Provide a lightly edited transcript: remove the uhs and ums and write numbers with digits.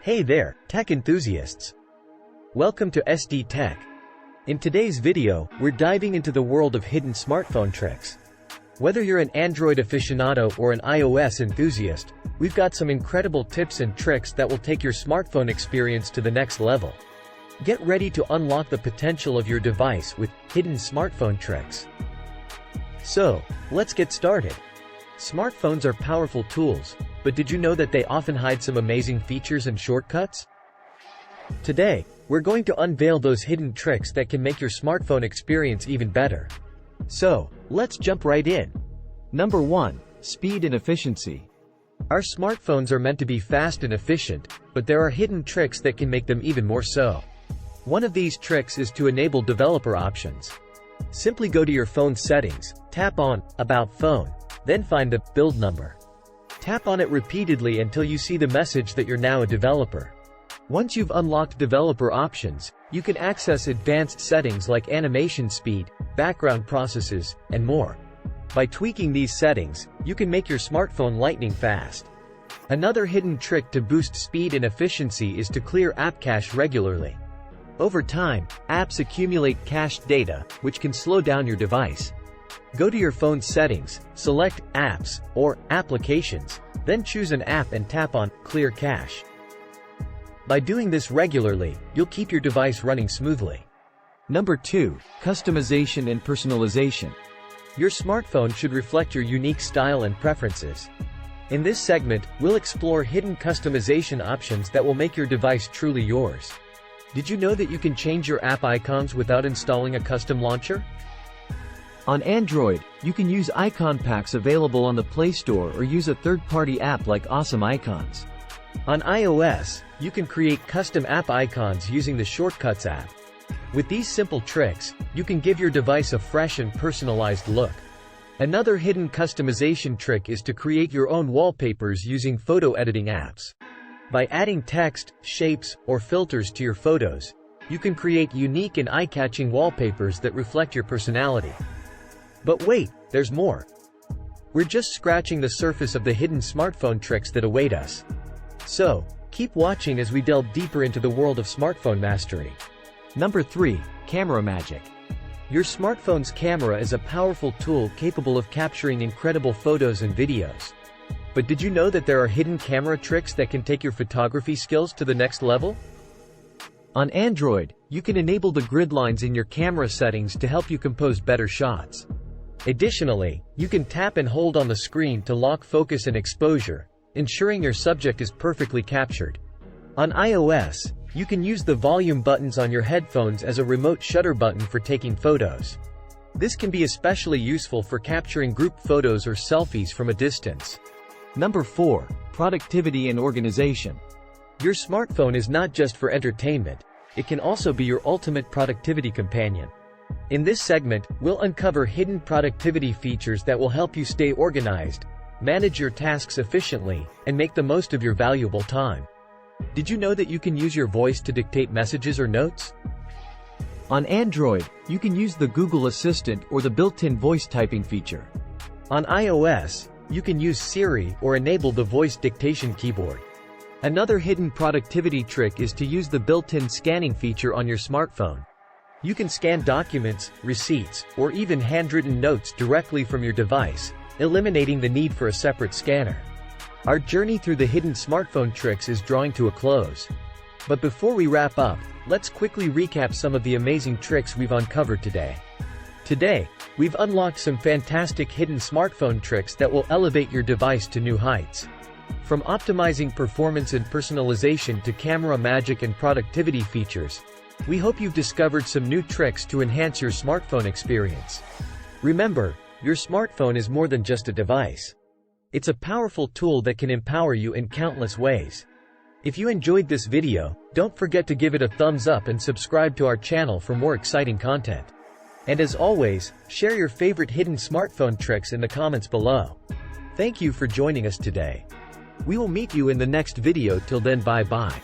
Hey there, tech enthusiasts! Welcome to SD Tech. In today's video, we're diving into the world of hidden smartphone tricks. Whether you're an Android aficionado or an iOS enthusiast, we've got some incredible tips and tricks that will take your smartphone experience to the next level. Get ready to unlock the potential of your device with hidden smartphone tricks. So, let's get started. Smartphones are powerful tools, but did you know that they often hide some amazing features and shortcuts? Today, we're going to unveil those hidden tricks that can make your smartphone experience even better. So, let's jump right in. Number 1. Speed and efficiency. Our smartphones are meant to be fast and efficient, but there are hidden tricks that can make them even more so. One of these tricks is to enable developer options. Simply go to your phone settings, tap on About Phone, then find the Build number. Tap on it repeatedly until you see the message that you're now a developer. Once you've unlocked developer options, you can access advanced settings like animation speed, background processes, and more. By tweaking these settings, you can make your smartphone lightning fast. Another hidden trick to boost speed and efficiency is to clear app cache regularly. Over time, apps accumulate cached data, which can slow down your device. Go to your phone's settings, select Apps, or Applications, then choose an app and tap on Clear Cache. By doing this regularly, you'll keep your device running smoothly. Number 2. Customization and personalization. Your smartphone should reflect your unique style and preferences. In this segment, we'll explore hidden customization options that will make your device truly yours. Did you know that you can change your app icons without installing a custom launcher? On Android, you can use icon packs available on the Play Store or use a third-party app like Awesome Icons. On iOS, you can create custom app icons using the Shortcuts app. With these simple tricks, you can give your device a fresh and personalized look. Another hidden customization trick is to create your own wallpapers using photo editing apps. By adding text, shapes, or filters to your photos, you can create unique and eye-catching wallpapers that reflect your personality. But wait, there's more. We're just scratching the surface of the hidden smartphone tricks that await us. So, keep watching as we delve deeper into the world of smartphone mastery. Number 3. Camera magic. Your smartphone's camera is a powerful tool capable of capturing incredible photos and videos. But did you know that there are hidden camera tricks that can take your photography skills to the next level? On Android, you can enable the grid lines in your camera settings to help you compose better shots. Additionally, you can tap and hold on the screen to lock focus and exposure, ensuring your subject is perfectly captured. On iOS, you can use the volume buttons on your headphones as a remote shutter button for taking photos. This can be especially useful for capturing group photos or selfies from a distance. Number 4. Productivity and organization. Your smartphone is not just for entertainment, it can also be your ultimate productivity companion. In this segment, we'll uncover hidden productivity features that will help you stay organized, manage your tasks efficiently, and make the most of your valuable time. Did you know that you can use your voice to dictate messages or notes? On Android, you can use the Google Assistant or the built-in voice typing feature. On iOS, you can use Siri or enable the voice dictation keyboard. Another hidden productivity trick is to use the built-in scanning feature on your smartphone. You can scan documents, receipts, or even handwritten notes directly from your device, eliminating the need for a separate scanner. Our journey through the hidden smartphone tricks is drawing to a close. But before we wrap up, let's quickly recap some of the amazing tricks we've uncovered today. Today, we've unlocked some fantastic hidden smartphone tricks that will elevate your device to new heights. From optimizing performance and personalization to camera magic and productivity features, we hope you've discovered some new tricks to enhance your smartphone experience. Remember, your smartphone is more than just a device. It's a powerful tool that can empower you in countless ways. If you enjoyed this video, don't forget to give it a thumbs up and subscribe to our channel for more exciting content. And as always, share your favorite hidden smartphone tricks in the comments below. Thank you for joining us today. We will meet you in the next video. Till then, bye-bye.